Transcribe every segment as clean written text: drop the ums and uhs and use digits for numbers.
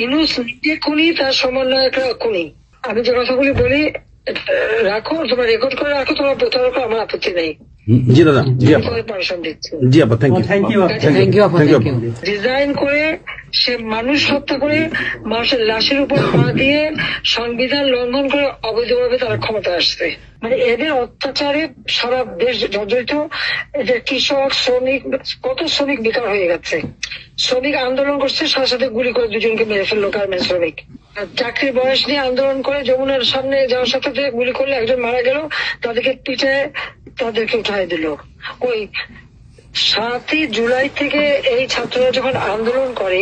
ইউনূস নিজে খুনি, তার সমন্বয়করা খুনি। আমি যে কথাগুলি বলি রাখো, তোমার রেকর্ড করে রাখো, তোমার প্রতারক, আমার আপত্তি নেই। জি দাদা, জি আপা, পারমিশন দিচ্ছি। জি আপা, থ্যাংক ইউ। ডিজাইন করে সে মানুষ হত্যা করে মানুষের লাশের উপর পা দিয়ে সংবিধান লঙ্ঘন করে অবৈধভাবে তারা ক্ষমতা আসছে। মানে এদের অত্যাচারে সারা দেশ জর্জরিত। এদের কৃষক, শ্রমিক, কত শ্রমিক বেকার হয়ে গেছে। শ্রমিক আন্দোলন করছে, সাথে সাথে গুলি করে দুজনকে মেরে ফেললো গার্মেন্টস শ্রমিক। চাকরির বয়স নিয়ে আন্দোলন করে যমুনার সামনে যাওয়ার সাথে গুলি করলে একজন মারা গেল, তাদেরকে পিঠে তাদেরকে উঠাই দিল। ওই 7ই জুলাই থেকে এই ছাত্ররা যখন আন্দোলন করে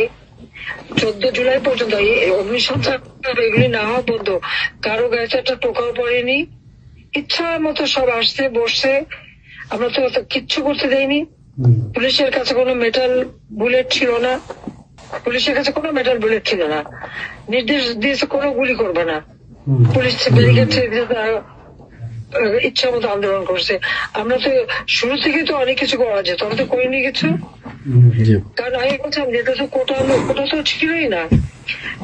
14 জুলাই পর্যন্ত এই অগ্নিসংযোগ এগুলি না হওয়া পর্যন্ত কারো গায়ে একটা টোকাও পড়েনি। ইচ্ছা মতো সব আসছে বসছে, আমরা তো কিচ্ছু করতে দেয়নি। পুলিশের কাছে কোনো মেটাল বুলেট ছিল না, পুলিশের কাছে কোনো মেটাল বুলেট ছিল না। নির্দেশ দিয়েছে কোনো গুলি করবে না। পুলিশ ব্যারিকেড ইচ্ছা মতো আন্দোলন করছে। আমরা তো শুরু থেকে তো অনেক কিছু করা যেত, আমরা তো করিনি কিছু। কারণ আমি বলছিলাম যেটা তো কোটা তো ছিলই না।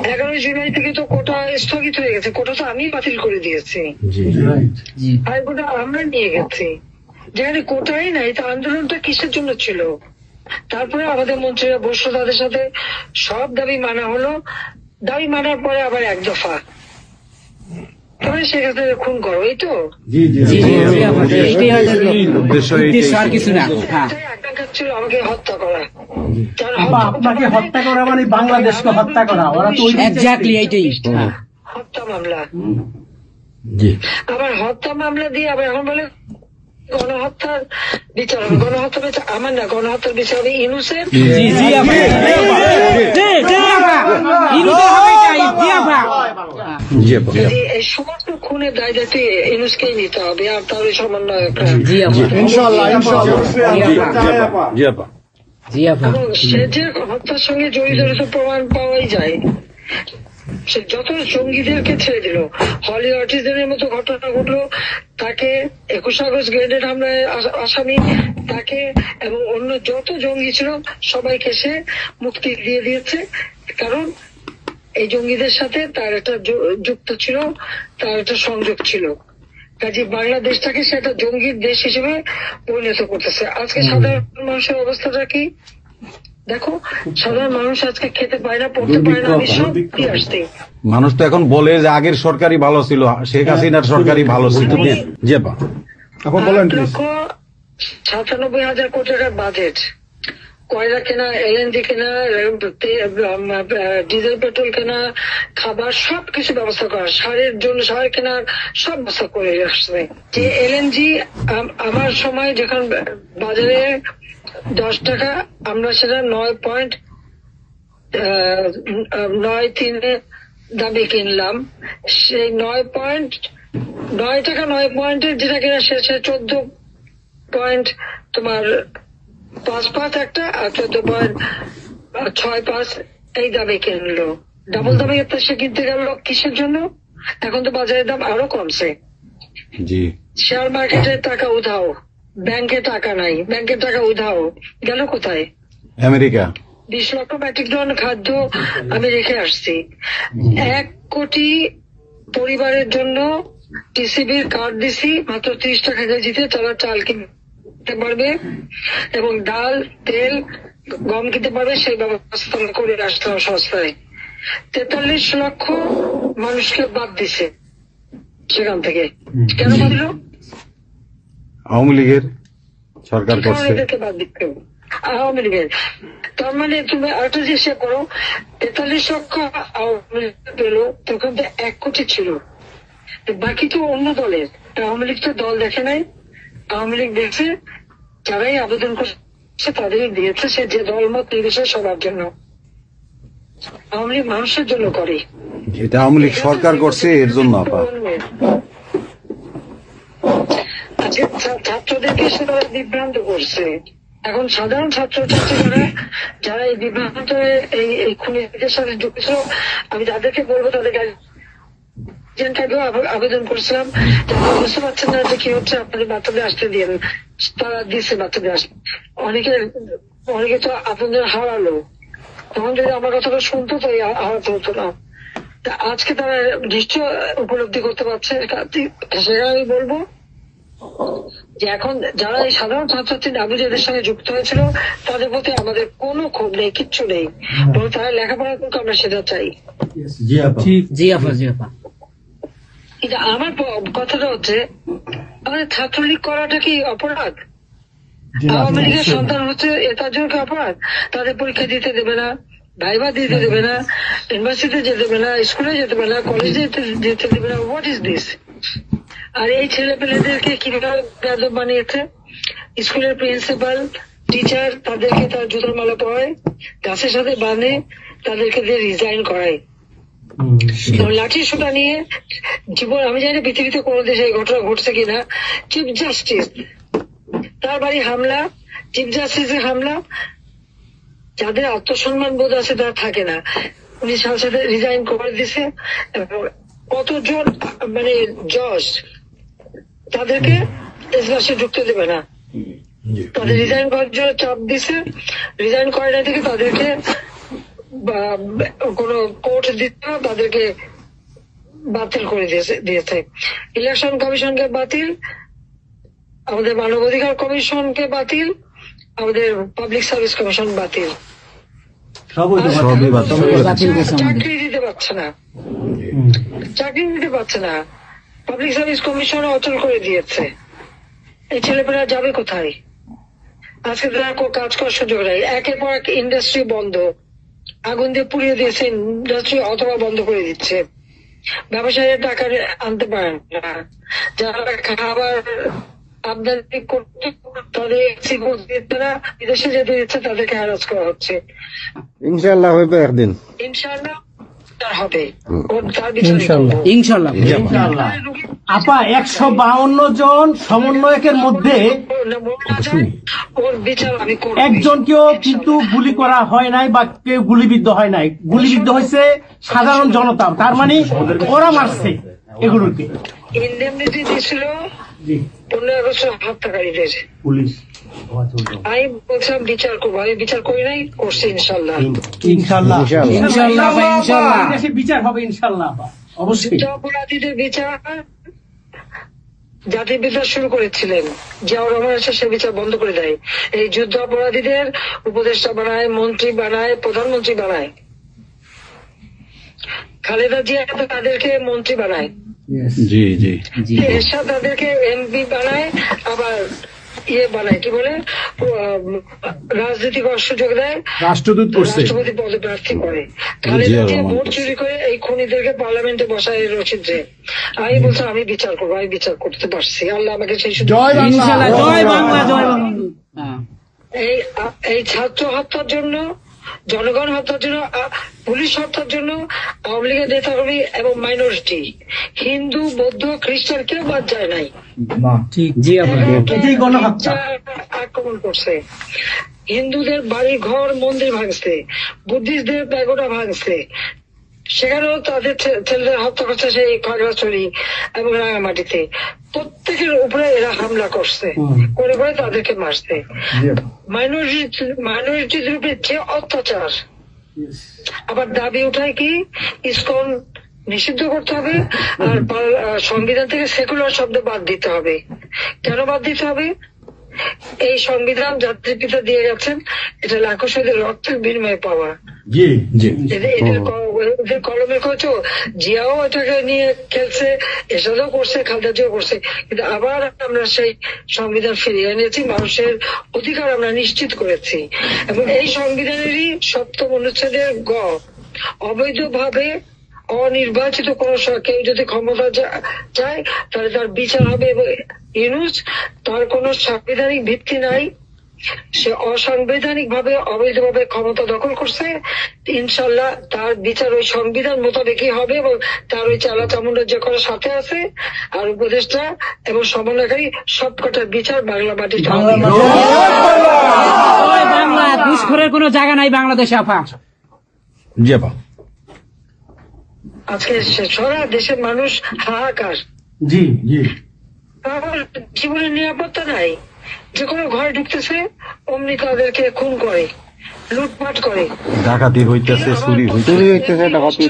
11 জুলাই থেকে তো কোটা স্থগিত হয়ে গেছে, কোটা তো আমি বাতিল করে দিয়েছি, আর কোটা আমরা নিয়ে গেছি। যেখানে কোটাই নাই, তা আন্দোলনটা কিসের জন্য ছিল? তারপরে আমাদের মন্ত্রীরা বসলো, তাদের সাথে সব দাবি মানা হলো। দাবি মানার পরে আবার এক দফা সেক্ষেত্রে খুন করো, এই তো ছিল আমাকে হত্যা করা। আপনাকে হত্যা করা মানে বাংলাদেশকে হত্যা করা। ওরা তো হত্যা মামলা, আবার হত্যা মামলা দিয়ে আবার এখন বলে গণহত্যার বিচার হবে। গণহত্যার বিচার আমার না, গণহত্যার বিচার হবে ইউনূসের। এই সমস্ত খুনের দায় দায়িত্ব ইউনূসকেই নিতে হবে, আর তার ওই সমন্বয়করা। সে যে হত্যার সঙ্গে জড়িত প্রমাণ পাওয়াই যায়। সে যত জঙ্গিদেরকে ছেড়ে দিল, হলি অটিজমের মতো ঘটনা ঘটলো, তাকে 21 আগস্ট গ্রেনেড হামলায় আসামি তাকে এবং অন্য যত জঙ্গি ছিল সবাইকে সে মুক্তি দিয়ে দিয়েছে। কারণ এই জঙ্গিদের সাথে তার একটা যুক্ত ছিল, তার একটা সংযোগ ছিল। কাজে বাংলাদেশটাকে সে একটা জঙ্গির দেশ হিসেবে পরিণত করতেছে। আজকে সাধারণ মানুষের অবস্থাটা কি দেখো, সাধারণ মানুষ আজকে খেতে পায় না, পড়তে পারে না। আমি সব দিয়ে আসছি। মানুষ তো এখন বলে যে আগের সরকারই ভালো ছিল, শেখ হাসিনার সরকারই ভালো ছিল। 8,97,000 কোটি টাকার বাজেট, কয়লা কেনা, এলএনজি কেনা, ডিজেল পেট্রোল কেনা, খাবার সবকিছু ব্যবস্থা করা, সারের জন্য সার কেনার সব ব্যবস্থা করে আসছে। যে এলএনজি আমার সময় যখন বাজারে 10 টাকা, আমরা সেটা 9.93 দামে কিনলাম। সেই 9 টাকা 9 পয়েন্টের যেটা কিনা সে 14 তোমার 5 একটা, আর 14.65 এই দামে কিনলো। ডাবল দামে সে কিনতে গেল কিসের জন্য? এখন তো বাজারের দাম আরো কমছে। শেয়ার মার্কেটের টাকা উধাও, ব্যাংকে টাকা নাই, ব্যাংকের টাকা উধাও, গেল কোথায়? আমেরিকা। 20 লক্ষ মেট্রিক টন খাদ্য আমি রেখে আসছি। 1 কোটি পরিবারের জন্য টিসিবির কার্ড দিছি, মাত্র 30 টাকা কেজিতে তারা চাল কিনতে পারবে এবং ডাল, তেল, গম কিনতে পারবে। সেই ব্যবস্থা করে আসলাম সস্তায়। 43 লক্ষ মানুষকে বাদ দিছে সেখান থেকে। কেন বাঁধলো? আওয়ামী লীগের সরকার করছে, বাদ দিতে আওয়ামী লীগের। তার মানে তুমি আরেকটা জিনিস করো, 43 লক্ষ আওয়ামী লীগ পেল, তখন তো 1 কোটি ছিল, বাকি তো অন্য দলের। আওয়ামী লীগ তো দল দেখে নাই, আওয়ামী লীগ দেখছে যারাই আবেদন করছে তাদেরই দিয়েছে, সে যে দল মত নির্বিশেষে সবার জন্য। আওয়ামী লীগ মানুষের জন্য করে, এটা আওয়ামী লীগ সরকার করছে এর জন্য। আজকে ছাত্রদেরকে সে তারা বিভ্রান্ত করছে। এখন সাধারণ ছাত্রছাত্রীরা যারা এই বিভ্রান্ত এই খুনিদের সাথে যুক্ত ছিল, আমি তাদেরকে বলবো তাদের আবেদন করছিলাম, বুঝতে পারছেন না যে কি হচ্ছে, আপনাদের বাচ্চাদের আসতে দিন। তারা দিচ্ছে বাচ্চাদের আসতে। অনেকে তো আপনাদের হারালো, তখন যদি আমার কথাটা শুনতো তাই আহত হতো না। তা আজকে তারা নিশ্চয় উপলব্ধি করতে পারছে। সেটা আমি বলবো যে এখন যারা এই সাধারণ ছাত্রছাত্রী নাবিজের সঙ্গে যুক্ত হয়েছিল তাদের প্রতি আমাদের কোনো ক্ষোভ নেই, কিচ্ছু নেই, বরং তারা লেখাপড়া করতে আমরা সেটা চাই। কিন্তু আমার কথাটা হচ্ছে আমাদের ছাত্রলীগ করাটা কি অপরাধ? আওয়ামী লীগের সন্তান হচ্ছে তার জন্য কি অপরাধ? তাদের পরীক্ষা দিতে দেবে না, ভাইবা দিতে দেবে না, ইউনিভার্সিটিতে যেতে দেবে না, স্কুলে যেতে দেবে না, কলেজে যেতে দেবে না। What is this? আর এই ছেলে পেলেদেরকে কিভাবে বেয়াদব বানিয়েছে? স্কুলের প্রিন্সিপাল, টিচার তাদেরকে তার জুতোর মালা পরায়, গাছের সাথে বাঁধে, তাদেরকে দিয়ে রিজাইন করায়। লাঠির সোটা নিয়ে জীবন, আমি জানি পৃথিবীতে কোনো দেশে এই ঘটনা ঘটছে কিনা, চিফ জাস্টিস তার বাড়ি হামলা, চিফ জাস্টিসের হামলা। যাদের আত্মসম্মান বোধ আছে তারা থাকে না, উনি সাথে সাথে রিজাইন করে দিছে। কতজন মানে জজ তাদেরকে এজলাসে ঢুকতে দেবে না, তাদের রিজাইন করার জন্য চাপ দিছে। রিজাইন করে না থেকে তাদেরকে কোনো কোর্ট দিতে না, তাদেরকে বাতিল করে দিয়েছে। ইলেকশন কমিশনকে বাতিল, আমাদের মানবাধিকার কমিশনকে বাতিল, আমাদের পাবলিক সার্ভিস কমিশন বাতিল। চাকরি দিতে পারছে না, চাকরি দিতে পারছে না। পাবলিক সার্ভিস কমিশন অচল করে দিয়েছে। এই ছেলেপেলেরা যাবে কোথায়? আজকে তারা কাজ করার সুযোগ নেই। একের পর এক ইন্ডাস্ট্রি বন্ধ, আগুন দিয়ে পুড়িয়ে দিয়েছে ইন্ডাস্ট্রি অথবা বন্ধ করে দিচ্ছে। ব্যবসায়ীরা টাকা আনতে পারেন না, যারা খাবার আমদানি করতে তাদের বিদেশে যেতে দিচ্ছে তাদেরকে হ্যারাস করা হচ্ছে। ইনশাআল্লাহ হইবে একদিন, ইনশাআল্লাহ হবে। আপা 152 জন সমন্বয়কের মধ্যে ওর বিচার আমি করব। একজনকেও কিন্তু গুলি করা হয় নাই বা কেউ গুলিবিদ্ধ হয় নাই, গুলিবিদ্ধ হয়েছে সাধারণ জনতা। তার মানে ওরা মারছে এগুলোকে। ইন্ডেমনিটি দিয়েছিল 15 আগস্ট হত্যাকারীদের। পুলিশ আমি বলছিলাম বিচার করবো, আমি বিচার করি নাই, করছি ইনশাল্লাহ। ইনশাআল্লাহ ইনশাআল্লাহ দেশে বিচার হবে ইনশাআল্লাহ। অবশ্যই অপরাধীদের বিচার জাতির বিচার শুরু করেছিলেন জিয়াউর রহমান এসে সে বিচার বন্ধ করে দেয়। এই যুদ্ধ অপরাধীদের উপদেষ্টা বানায়, মন্ত্রী বানায়, প্রধানমন্ত্রী বানায়। খালেদা জিয়া তাদেরকে মন্ত্রী বানায়, জি জি, এরশাদ তাদেরকে এমপি বানায়, আবার বানায় কি বলে রাজনীতি করার সুযোগ দেয়, রাষ্ট্রদূত করছে, রাষ্ট্রপতি পদে প্রার্থী করে। খালেদা জিয়া ভোট চুরি করে এই খুনিদেরকে পার্লামেন্টে বসায় রচিত্রে। আমি বলছি আমি বিচার করবো, আমি বিচার করতে পারছি। আল্লাহ আমাকে সেই সুযোগ। এই ছাত্র হত্যার জন্য, জনগণ হত্যার জন্য, পুলিশ হত্যার জন্য আওয়ামী লীগের নেতাকর্মী এবং মাইনরিটি, হিন্দু, বৌদ্ধ, খ্রিস্টান কেউ বাদ যায় নাই। আক্রমণ করছে, হিন্দুদের বাড়ি ঘর মন্দির ভাঙছে, বুদ্ধিস্টদের প্যাগোডা ভাঙছে, সেখানেও তাদের ছেলেদের হত্যা করছে সেই খাগড়াছড়ি এবং রাঙামাটিতে। প্রত্যেকের উপরে এরা হামলা করছে, করে করে তাদেরকে মারছে। মাইনরিটিদের উপরে যে অত্যাচার। আবার দাবি উঠায় কি ইসকন নিষিদ্ধ করতে হবে আর সংবিধান থেকে সেকুলার শব্দ বাদ দিতে হবে। কেন বাদ দিতে হবে? এই সংবিধান জাতির পিতা দিয়ে গেছেন, এটা লাখো শহীদের রক্তের বিনিময়ে পাওয়া। এদের কলমের খরচ জিয়াও এটাকে নিয়ে খেলছে, এসবও করছে, খালেদা জিয়াও করছে। কিন্তু আবার আমরা সেই সংবিধান ফিরিয়ে এনেছি, মানুষের অধিকার আমরা নিশ্চিত করেছি। এবং এই সংবিধানেরই 7ম অনুচ্ছেদের গ, অবৈধভাবে অনির্বাচিত কোন কেউ যদি ক্ষমতা চায় তাহলে তার বিচার হবে। এবং ইউনূস তার কোন সাংবিধানিক ভিত্তি নাই, সে অসাংবিধানিক ভাবে অবৈধভাবে ক্ষমতা দখল করছে। ইনশাল্লাহ তার বিচার ওই সংবিধান মোতাবেকই হবে এবং তার ওই চালা চামুন্ডা যে করার সাথে আছে আর উপদেষ্টা এবং সমন্বয়কারী সবকটার বিচার বাংলা মাটিতে হবে। ঘুষখোরের কোনো জায়গা নাই বাংলাদেশে আপা। জি আপা, আজকে সারা দেশের মানুষ হাহাকার। জি জি, জীবনের নিরাপত্তা নাই, যে কোনো ঘরে ঢুকতেছে অমনি তাদেরকে খুন করে, লুটপাট করে। ডাকাতি হইতেছে, চুরি চুরি হইতেছে, ডাকাতি।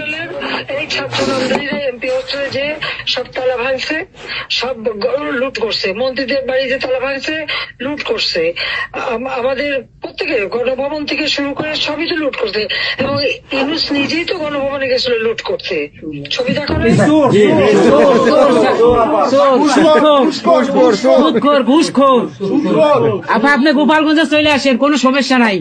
এই ছাত্র নামদারিরা এমপি হোস্টেলে যে সব তালা ভাঙছে, সব লুট করছে, মন্ত্রীদের বাড়িতে তালা ভাঙছে, লুট করছে, আমাদের প্রত্যেকে গণভবন থেকে শুরু করে সবই তো লুট করছে, এবং ইউনুস নিজেই তো গণভবনে গেছিল লুট করতে। ছবি দেখো না? আপা আপনি গোপালগঞ্জে চলে আসেন, কোনো সমস্যা নাই,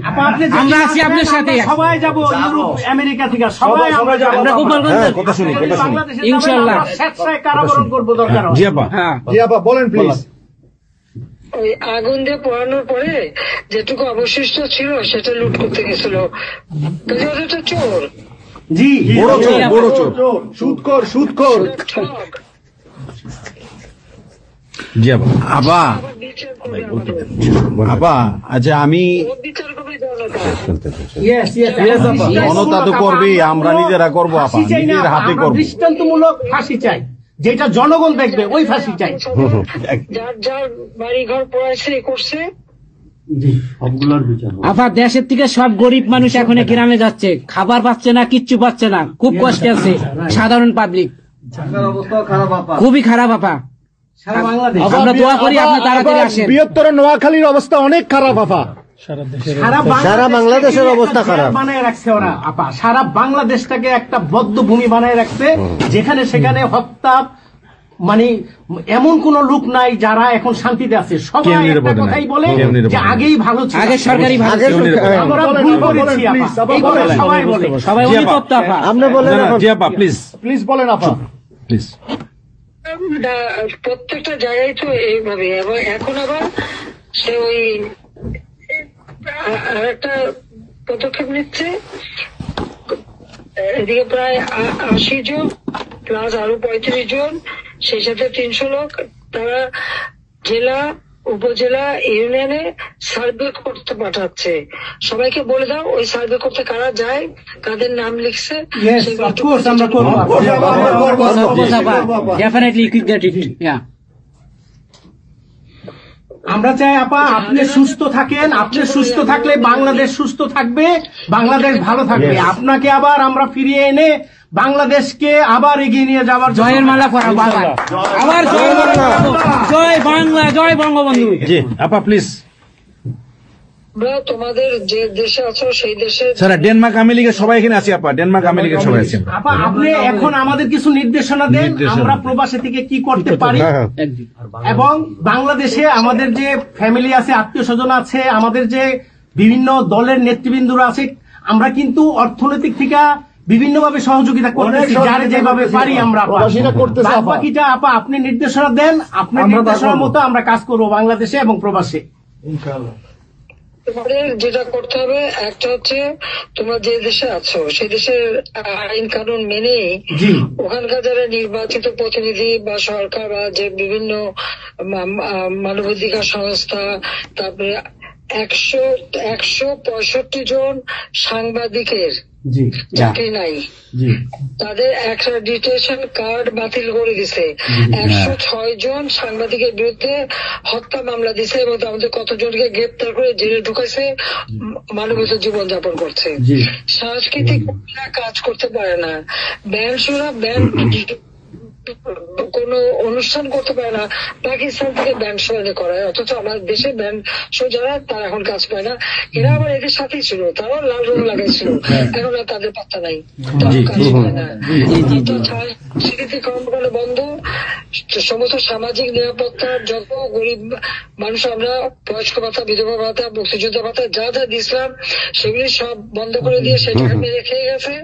আমরা আছি আপনার সাথে। সবাই যাবো ইউরোপ আমেরিকা থেকে, সবাই আমরা যাবো। আমরা গোপালগঞ্জে কথা শুনি, কথা শুনি। ইনশাআল্লাহ স্বেচ্ছায় কারাবরণ করবো দরকার হয়। জি আপা, হ্যাঁ জি আপা বলেন প্লিজ। ওই আগুন দিয়ে পোড়ানোর পরে যেটুকু অবশিষ্ট ছিল সেটা লুট করতে গেছিল, ওটা চোর, জি বড় চোর, বড় চোর। ঠক। জি আপা। আপা, আবার বিচার করবে আমাদের। আপা আচ্ছা, আমি ও বিচার করবে জনতা। জনতা তো করবেই, আমরা নিজেরা করবো আপা, ফাঁসি চাই না, নিজের হাতে আমরা করবো। দৃষ্টান্তমূলক ফাঁসি চাই, যেটা জনগণ দেখবে, ওই ফাঁসি চাই। যার যার বাড়ি ঘর পড়াইছে করছে, আপা দেশের থেকে সব গরিব মানুষ এখন গ্রামে যাচ্ছে, খাবার পাচ্ছে না, কিচ্ছু পাচ্ছে না, খুব কষ্টে আছে সাধারণ পাবলিক, খুবই খারাপ আপা। আমরা দোয়া করি আপনি তাড়াতাড়ি আসেন। বৃহত্তর নোয়াখালীর অবস্থা অনেক খারাপ আপা। সারা বাংলাদেশের অবস্থা খারাপ। বানায় রাখছে ওরা আপা, সারা বাংলাদেশটাকে একটা বদ্ধ ভূমি বানায় রাখছে, যেখানে সেখানে হত্যা, মানে এমন কোন লোক নাই যারা এখন শান্তিতে আছে। সবাই একটা কথাই বলে যে আগেই ভালো ছিল, আগে সরকারি ভালো ছিল। আমরা ভুল করেছি আপা, এই কথা সবাই বলে। সবাই অনুতপ্ত আপা। আপনি বলেন এখন। জি আপা প্লিজ, প্লিজ বলেন আপা। প্লিজ। প্রত্যেকটা জায়গায় তো এইভাবে, এবং এখন আবার সে ওই আর একটা পদক্ষেপ নিচ্ছে, এদিকে প্রায় 80 জন প্লাস আরো 35 জন, সেই সাথে 300 লোক, তারা জেলা উপজেলা ইউনিয়নে সার্ভে করতে পাঠাচ্ছে। সবাইকে বলে দাও ওই সার্ভে করতে কারা যায়, কাদের নাম লিখছে, আমরা করবো। Definitely quick that it. Yeah. আমরা চাই আপা আপনি সুস্থ থাকেন, আপনি সুস্থ থাকলে বাংলাদেশ সুস্থ থাকবে, বাংলাদেশ ভালো থাকবে। আপনাকে আবার আমরা ফিরিয়ে এনে বাংলাদেশকে আবার এগিয়ে নিয়ে যাওয়ার জয়ের মালা পরাবো আবার, আবার জয়ের মালা পরাবো। জয় বাংলা, জয় বঙ্গবন্ধু। জি আপা প্লিজ। আমরা তোমাদের যে দেশে আছো সেই দেশে স্যার ডেনমার্ক আমেরিকা সবাই এখানে আছি আপা, ডেনমার্ক আমেরিকা সবাই আছি। আপা আপনি এখন আমাদের কিছু নির্দেশনা দেন, আমরা প্রবাসী থেকে কি করতে পারি, এবং বাংলাদেশে আমাদের যে ফ্যামিলি আছে, আত্মীয় স্বজন আছে, আমাদের যে বিভিন্ন দলের নেতৃবৃন্দরা আছে, আমরা কিন্তু অর্থনৈতিক থেকে বিভিন্ন ভাবে সহযোগিতা করতেছি, যার যেভাবে পারি আমরা। বাকিটা আপা আপনি নির্দেশনা দেন, আপনার নির্দেশনার মতো আমরা কাজ করবো বাংলাদেশে এবং প্রবাসে। তোমাদের যেটা করতে হবে, একটা হচ্ছে তোমরা যে দেশে আছো সেই দেশের আইন কানুন মেনে ওখানকার যারা নির্বাচিত প্রতিনিধি বা সরকার বা যে বিভিন্ন মানবাধিকার সংস্থা, তারপরে 165 জন সাংবাদিকের চাকরি নাই, তাদের অ্যাক্রেডিটেশন কার্ড বাতিল করে দিছে। 106 জন সাংবাদিকের বিরুদ্ধে হত্যা মামলা দিছে, এবং আমাদের কতজনকে গ্রেপ্তার করে জেলে ঢুকাইছে, মানবিত জীবন যাপন করছে। সাংস্কৃতিক কাজ করতে পারে না, ব্যান্ড শোনা, ব্যান্ড কোন অনুষ্ঠান করতে পারে না, পাকিস্তান থেকে ব্যান্ড শো এনে করায়, অথচ আমাদের দেশে ব্যান্ড শো যারা তারা এখন কাজ পায় না। এরা আবার এদের সাথেই ছিল, তারাও লাল রং লাগাইছিল, এখন আর তাদের পাত্তা নাই, কাজ পায় না। স্বীকৃতি কর্মকাণ্ড বন্ধ, সমস্ত সামাজিক নিরাপত্তার যত গরিব মানুষ আমরা বয়স্ক ভাতা, বিধবা ভাতা, মুক্তিযোদ্ধা ভাতা যা যা দিয়েছিলাম সেগুলি সব বন্ধ করে দিয়ে সেটা মেরে খেয়ে গেছে।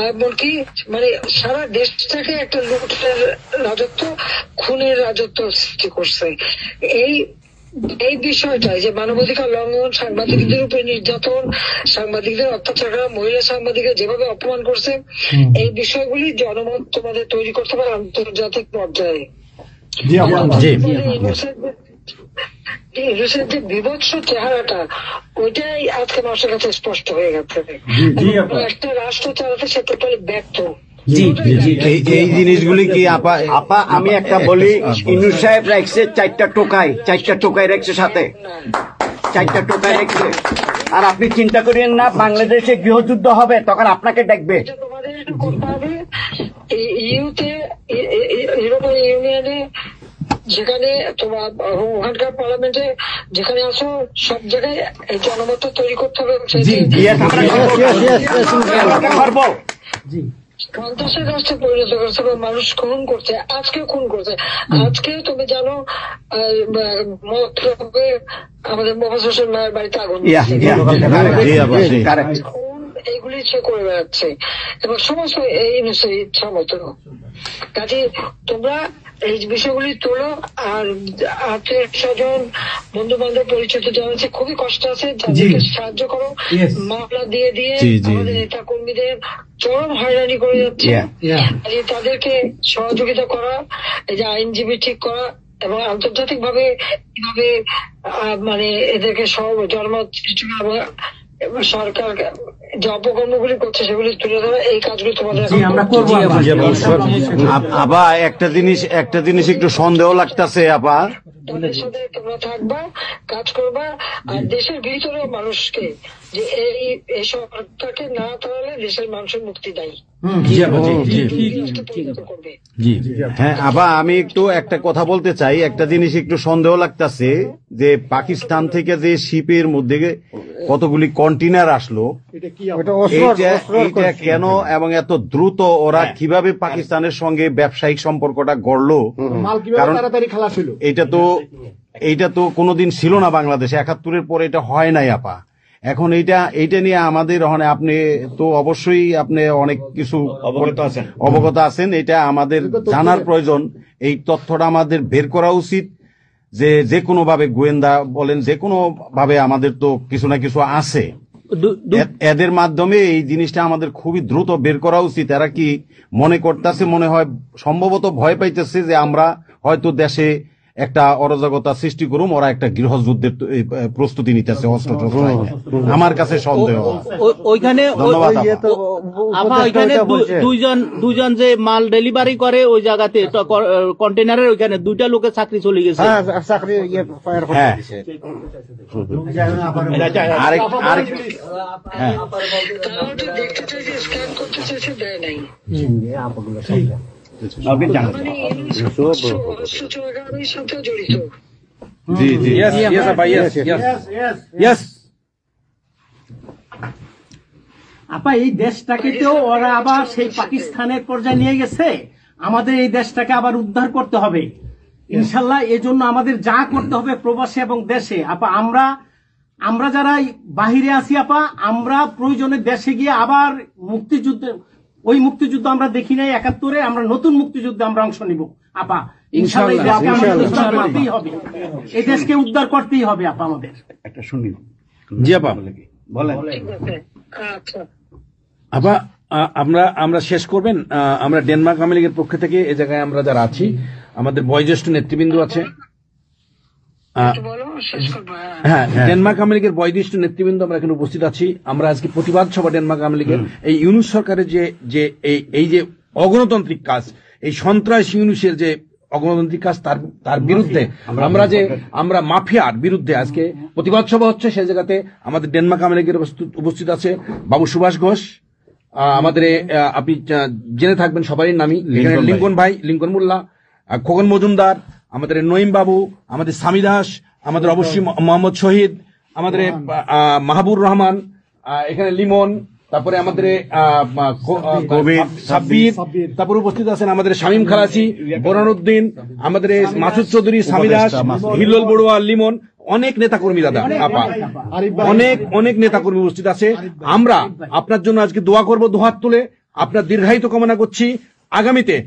এমনকি মানে সারা দেশটাকে একটা লুটের রাজত্ব, খুনের রাজত্ব সৃষ্টি করছে। এই বিষয়টাই যে মানবাধিকার লঙ্ঘন, সাংবাদিকদের উপরে নির্যাতন, সাংবাদিকদের অত্যাচার করা, মহিলা সাংবাদিকদের যেভাবে অপমান করছে, এই বিষয়গুলি জনমত তোমাদের তৈরি করতে পারে আন্তর্জাতিক পর্যায়ে। ইংলিশের যে বিভৎস চেহারাটা, ওইটাই আজকে মানুষের কাছে স্পষ্ট হয়ে গেছে। একটা রাষ্ট্র চালাতে সে টোটালি ব্যর্থ। এই জিনিসগুলি কি আপা? আপা আমি একটা বলি, ইনু সাহেব রাখছে 4টা টোকাই রাখছে সাথে, চারটা টোকায় রেখে, আর আপনি চিন্তা করেন না বাংলাদেশে গৃহযুদ্ধ হবে তখন আপনাকে দেখবে। এটা তোমাদের করতে হবে ইউতে, ইউরোপিয়ান ইউনিয়নে, যেখানে তোমার ওখানকার পার্লামেন্টে যেখানে আসো সব জায়গায় এই জনমত তৈরি করতে হবে। সন্ত্রাসের রাষ্ট্রে পরিণত করছে বা মানুষ খুন করছে, আজকে খুন করছে। আজকে তুমি জানো আমাদের মোহাম্মদ হোসেন মায়ের বাড়িতে আগুন, এইগুলি সে করে বেড়াচ্ছে এবং সমস্ত এই ইচ্ছা মতো। কাজে তোমরা এই বিষয়গুলি তোলো, আর আত্মীয় স্বজন বন্ধু বান্ধব পরিচিত যারা আছে খুবই কষ্ট আছে, তাদেরকে সাহায্য করো। মামলা দিয়ে দিয়ে আমাদের নেতা কর্মীদের চরম হয়রানি করে যাচ্ছে, তাদেরকে সহযোগিতা করা, এই যে আইনজীবী ঠিক করা এবং আন্তর্জাতিক ভাবে কিভাবে মানে এদেরকে সব জনমত সৃষ্টি করা, সরকার যে অপকর্মগুলি করছে সেগুলি তুলে ধরা, এই কাজগুলি তোমাদের আমরা করবো। আপা একটা জিনিস একটু সন্দেহ লাগতেছে আপা, তাদের সাথে তোমরা থাকবা, কাজ করবা, আর দেশের ভিতরে মানুষকে যে এই সরকারকে না তাহলে দেশের মানুষের মুক্তি দেয়। হ্যাঁ আপা, আমি একটু একটা কথা বলতে চাই। একটা জিনিস একটু সন্দেহ লাগতেছে যে পাকিস্তান থেকে যে শিপের মধ্যে কতগুলি কন্টেনার আসলো, এইটা কেন এবং এত দ্রুত ওরা কিভাবে পাকিস্তানের সঙ্গে ব্যবসায়িক সম্পর্কটা গড়লো? কারণ এইটা তো কোনোদিন ছিল না বাংলাদেশে, ৭১-এর পরে এটা হয় নাই আপা। এখন এইটা নিয়ে আমাদের আপনি তো অবশ্যই আপনি অনেক কিছু অবগত আছেন, এটা আমাদের জানার প্রয়োজন। এই তথ্যটা আমাদের বের করা উচিত যে কোনো ভাবে, গোয়েন্দা বলেন, যে কোনো ভাবে আমাদের তো কিছু না কিছু আছে, এদের মাধ্যমে এই জিনিসটা আমাদের খুবই দ্রুত বের করা উচিত। এরা কি মনে করতেছে, মনে হয় সম্ভবত ভয় পাইতেছে যে আমরা হয়তো দেশে একটা অরাজকতা সৃষ্টি করুম, ওরা একটা গৃহযুদ্ধের প্রস্তুতি নিতেছে অস্ত্র। আমার কাছে সন্দেহ। ওইখানে দুইজন যে মাল ডেলিভারি করে ওই জায়গাতে কন্টেনারের ওইখানে 2টা লোকের চাকরি চলে গেছে। দেখতে চাই যে স্ক্যান করতে চাইছে, দেয় নাই। সাথে জড়িত। আপা এই দেশটাকে তো ওরা আবার সেই পাকিস্তানের পর্যায়ে নিয়ে গেছে, আমাদের এই দেশটাকে আবার উদ্ধার করতে হবে ইনশাল্লাহ। এই জন্য আমাদের যা করতে হবে প্রবাসে এবং দেশে, আপা আমরা যারা বাহিরে আছি আপা, আমরা প্রয়োজনে দেশে গিয়ে আবার মুক্তিযুদ্ধে, ওই মুক্তিযুদ্ধ আমরা দেখি নাই ৭১-এ, আমরা নতুন মুক্তিযুদ্ধে আমরা অংশ নিব আপা ইনশাআল্লাহ। এই দেশকে আমাদের উদ্ধার করতেই হবে, এই দেশকে উদ্ধার করতেই হবে আপা আমাদের। একটা শুনি। জি আপা বলেন। আপা আমরা শেষ করবেন। আমরা ডেনমার্ক আওয়ামী লীগের পক্ষ থেকে এই জায়গায় আমরা যারা আছি, আমাদের বয়োজ্যেষ্ঠ নেতৃবৃন্দ আছে। হ্যাঁ, ডেনমার্ক আওয়ামী লীগের বয়োজ্যেষ্ঠ নেতৃবৃন্দ আমরা এখানে উপস্থিত আছি। আমরা আজকে প্রতিবাদ সভা ডেনমার্ক আওয়ামী লীগের এই ইউনূস সরকারের এই যে অগণতান্ত্রিক কাজ, এই সন্ত্রাস ইউনূসের যে অগণতান্ত্রিক কাজ, তার বিরুদ্ধে আমরা মাফিয়ার বিরুদ্ধে আজকে প্রতিবাদ সভা হচ্ছে। সেই জায়গাতে আমাদের ডেনমার্ক আওয়ামী লীগের উপস্থিত আছে বাবু সুভাষ ঘোষ, আমাদের আপনি জেনে থাকবেন সবারই নামই, লিঙ্কন ভাই, লিঙ্কন মোল্লা, খোকন মজুমদার, আমাদের নঈম বাবু, আমাদের সামি দাস, আমাদের অবশ্যই মোহাম্মদ শহীদ, আমাদের মাহবুর রহমান, এখানে লিমন, তারপরে আমাদের সাব্বির, তারপরে উপস্থিত আছেন আমাদের শামীম খালাসি, বোরানুদ্দিন, আমাদের মাসুদ চৌধুরী, সামি দাস, হিল্লোল বড়ুয়া, লিমন, অনেক নেতাকর্মী দাদা আপা, অনেক নেতাকর্মী উপস্থিত আছে। আমরা আপনার জন্য আজকে দোয়া করব, দুহাত তুলে আপনার দীর্ঘায়িত কামনা করছি। আগামীতে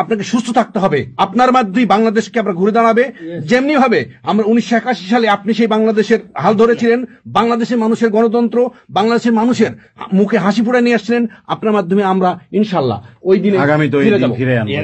আপনাকে সুস্থ থাকতে হবে, আপনার মাধ্যমে বাংলাদেশকে আমরা ঘুরে দাঁড়াবে। যেমনি ভাবে আমরা 1981 সালে আপনি সেই বাংলাদেশের হাল ধরেছিলেন, বাংলাদেশের মানুষের গণতন্ত্র, বাংলাদেশের মানুষের মুখে হাসি ফুটে নিয়ে আসছিলেন, আপনার মাধ্যমে আমরা ইনশাল্লাহ ওই দিনে আগামীতে ফিরে আনবো।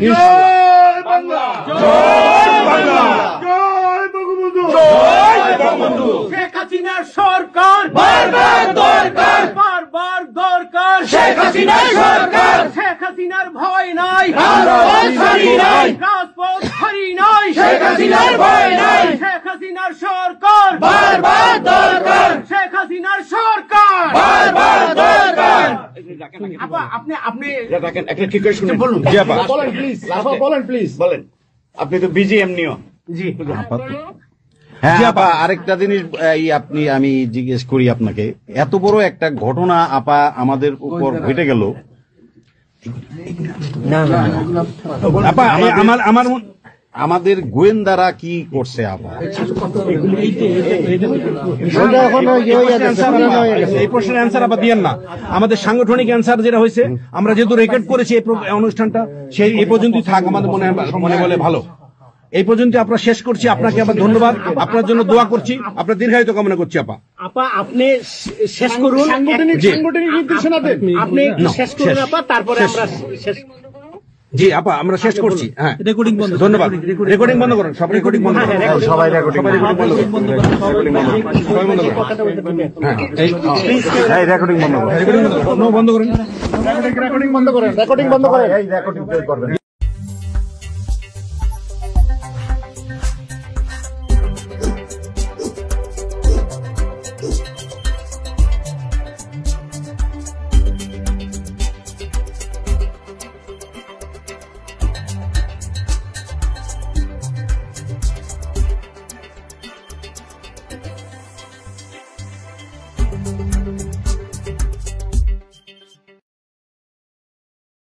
শেখ হাসিনার সরকার বারবার দরকার, বারবার দরকার। শেখ হাসিনার সরকার, শেখ হাসিনার ভয় নাই, রাজপথ ছাড়ি নাই, রাজপথ ছাড়ি নাই। শেখ হাসিনার ভয় নাই, শেখ হাসিনার হাসিনার সরকার বারবার দরকার, শেখ হাসিনার সরকার বারবার দরকার। আপা আপনি দেখেন একটা ঠিক করে শুনুন, বলুন জি আপা বলেন প্লিজ, আপা বলেন প্লিজ। বলেন, আপনি তো বিজিএম নিও। জি হ্যাঁ আপা, আরেকটা জিনিস আমি জিজ্ঞেস করি আপনাকে, এত বড় একটা ঘটনা আপা আমাদের উপর ঘটে গেল, আপা আমার আমাদের গোয়েন্দারা কি করছে আপা? এই প্রশ্নের অ্যান্সার আবার দিয়েন না। আমাদের সাংগঠনিক অ্যান্সার যেটা হয়েছে, আমরা যেহেতু রেকর্ড করেছি এই অনুষ্ঠানটা, সেই এই পর্যন্তই থাক, আমাদের মনে বলে ভালো। এই পর্যন্ত আপনারা শেষ করছি। আপনাকে আবার ধন্যবাদ, আপনার জন্য দোয়া করছি, আপনার দীর্ঘায়িত কামনা করছি আপা। আপা আপনি শেষ করুন, সাংগঠনিক নির্দেশনা দেন। আপনি শেষ করুন আপা, তারপরে আমরা শেষ। জি আপা, আমরা শেষ করছি। হ্যাঁ, রেকর্ডিং বন্ধ। ধন্যবাদ। রেকর্ডিং বন্ধ করুন, সব রেকর্ডিং বন্ধ করুন, সবাই রেকর্ডিং বন্ধ করুন, সবাই বন্ধ করুন। হ্যাঁ, এই রেকর্ডিং বন্ধ করুন, বন্ধ করুন। রেকর্ডিং বন্ধ করেন, রেকর্ডিং বন্ধ করেন। এই রেকর্ডিং করবেন।